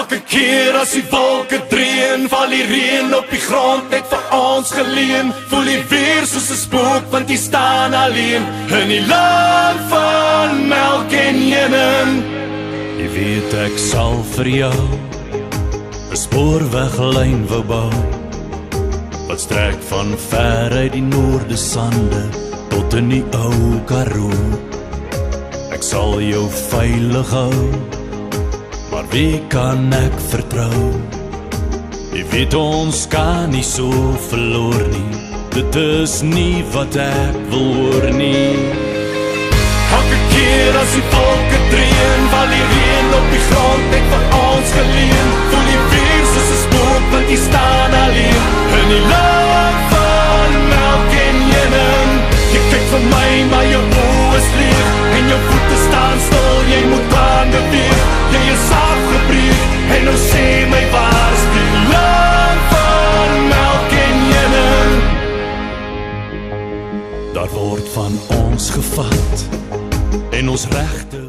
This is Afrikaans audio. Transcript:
Elke keer as die wolke dreun, val die reën op die grond net vir ons geleen. Voel die weer soos 'n spook, want die staan alleen in die land van melk en heuning. Jy weet ek sal vir jou 'n spoorweglyn wou bou, wat strek van ver uit die noorde sande tot in die ou Karoo. Ek sal jou veilig hou, maar wie kan ek vertrou? Jy weet ons kan nie so verloor nie, dit is nie wat ek wil hoor nie. Elke keer as die wolke dreun, val die reën op die grond net vir ons geleen. Voel die weer soos 'n spook, want die staan alleen in die land van melk en heuning. Jy kyk vir my, maar jou oë is leeg en jou voete staan stil, jy moet kan beweeg. Jy is afgebreek en nou sê my, waar is die land van melk en heuning? Daar word van ons gevat en ons regte